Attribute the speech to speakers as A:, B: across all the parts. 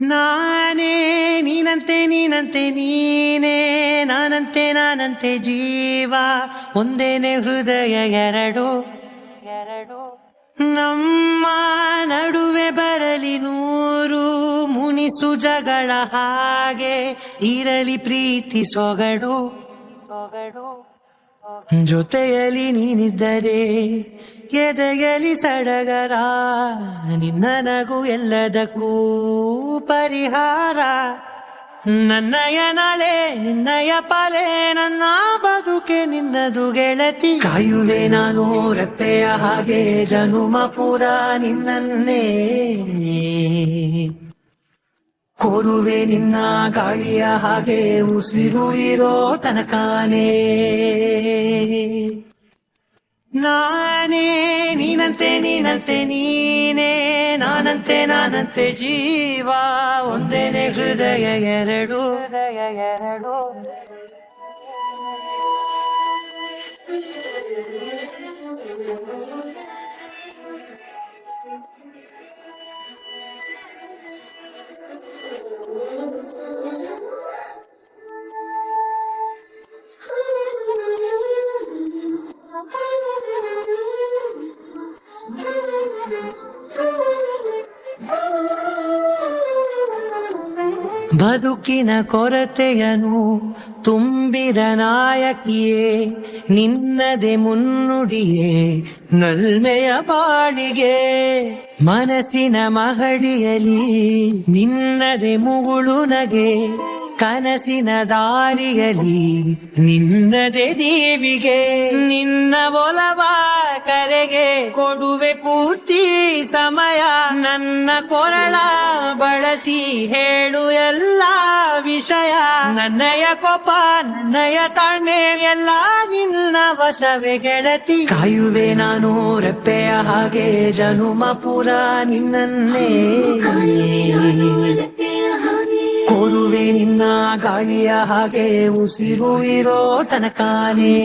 A: ನಾನೇ ನೀನಂತೆ ನೀನಂತೆ ನೀನೇ, ನಾನಂತೆ ನಾನಂತೆ ಜೀವ ಒಂದೇನೆ ಹೃದಯ ಎರಡು. ನಮ್ಮ ನಡುವೆ ಬರಲಿ ನೂರು ಮುನಿಸು ಜಗಳ, ಹಾಗೆ ಇರಲಿ ಪ್ರೀತಿ ಸೊಗಡು. ಜೊತೆಯಲ್ಲಿ ನೀನಿದ್ದರೆ ಎದೆಯಲಿ ಸಡಗರ, ನಿನ್ನ ನಗು ಎಲ್ಲದಕ್ಕೂ ಪರಿಹಾರ. ನನ್ನಯ ನಾಳೆ ನಿನ್ನಯ ಪಾಲೆ, ನನ್ನ ಬದುಕೆ ನಿನ್ನದು ಗೆಳತಿ. ಕಾಯುವೆ ನಾನು ರೆಪ್ಪೆಯ ಹಾಗೆ ಜನುಮ ಪುರ ನಿನ್ನನ್ನೇ, ಕೋರುವೆ ನಿನ್ನ ಗಾಳಿಯ ಹಾಗೆ ಉಸಿರು ಇರೋ ತನಕಾನೇ. ನಾನೇ ನೀನಂತೆ ನೀನಂತೆ ನೀನೇ, ನಾನಂತೆ ನಾನಂತೆ ಜೀವ ಒಂದೇನೆ ಹೃದಯ ಎರಡು. ಬದುಕಿನ ಕೊರತೆಯನು ತುಂಬಿದ ನಾಯಕಿಯೇ, ನಿನ್ನದೆ ಮುನ್ನುಡಿಯೇ ನಲ್ಮೆಯ ಬಾಳಿಗೆ. ಮನಸ್ಸಿನ ಮಹಡಿಯಲಿ ನಿನ್ನದೆ ಮುಗುಳು ನಗೆ, ಕನಸಿನ ದಾರಿಯಲಿ ನಿನ್ನದೆ ದೇವಿಗೆ. ನಿನ್ನ ಒಲವ ಕರೆಗೆ ಕೊಡುವೆ ಪೂರ್ತಿ ಸಮಯ, ನನ್ನ ಕೊರಳ ಬಳಸಿ ಹೇಳು ಎಲ್ಲ ವಿಷಯ. ನನ್ನಯ ಕೋಪ ನನ್ನಯ ತಾಳ್ಮೆ ಎಲ್ಲ ನಿನ್ನ ವಶವೇ ಗೆಳತಿ. ಕಾಯುವೆ ನಾನು ರೆಪ್ಪೆಯ ಹಾಗೆ ಜನುಮ ಪುರ ನಿನ್ನನ್ನೇ, ಕೋರುವೆ ನಿನ್ನ ಗಾಳಿಯ ಹಾಗೆ ಉಸಿರು ಇರೋ ತನಕಾನೇ.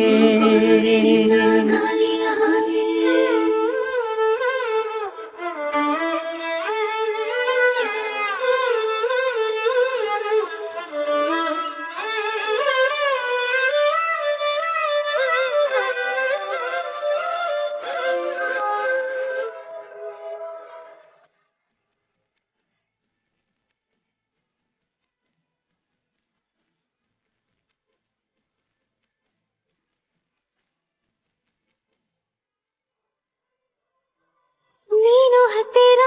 B: ನೀನು ಹತ್ತಿರ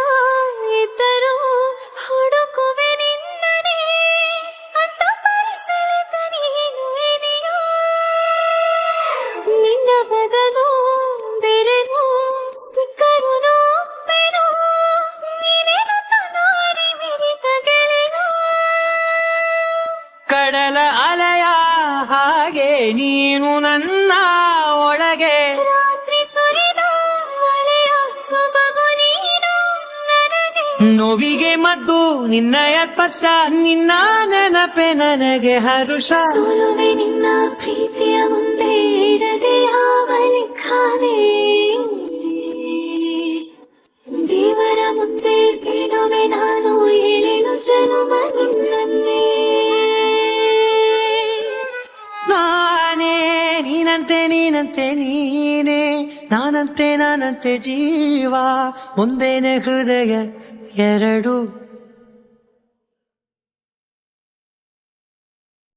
B: ಇದ್ದರೂ ಹುಡುಕುವೆ ನಿನ್ನನೇ, ಅಂತ ಪರಿಸೆಳೆದ ನೀನು ಇದೆಯೋ. ನಿನ್ನ ಬದಲು ಬೇರೆನೋ ಸಿಕ್ಕರು ಬೇರು, ನೀನೇ ನನ್ನ ದಾರಿ ಮಿಡಿದ ಗೆಳೆಯೋ.
A: ಕಡಲ ಅಲೆಯ ಹಾಗೆ ನೀನು ನನ್ನ ಒಳಗೆ,
B: ರಾತ್ರಿ ಸುರಿದ ಮಳೆಯ ಸೊಬಗು ನೀನು ನನಗೆ.
A: ನೋವಿಗೆ ಮದ್ದು ನಿನ್ನಯ ಸ್ಪರ್ಶ, ನಿನ್ನ ನೆನಪೆ ನನಗೆ ಹರುಷ.
B: ಸೋಲುವೆ ನಿನ್ನ ಪ್ರೀತಿಯ ಮುಂದೆ ಇಡದೆ ಯಾವ ಲೆಕ್ಕವೇ, ದೇವರ ಮುಂದೆ ಬೇಡುವೆ ನಾನು ಏಳೇಳು ಜನುಮ ನಿನ್ನನ್ನೇ.
A: ನಾನೇ ನೀನಂತೆ ನೀನಂತೆ ನೀನೇ, ನಾನಂತೆ ನಾನಂತೆ ಜೀವ ಒಂದೇನೆ ಹೃದಯ ಎರಡು.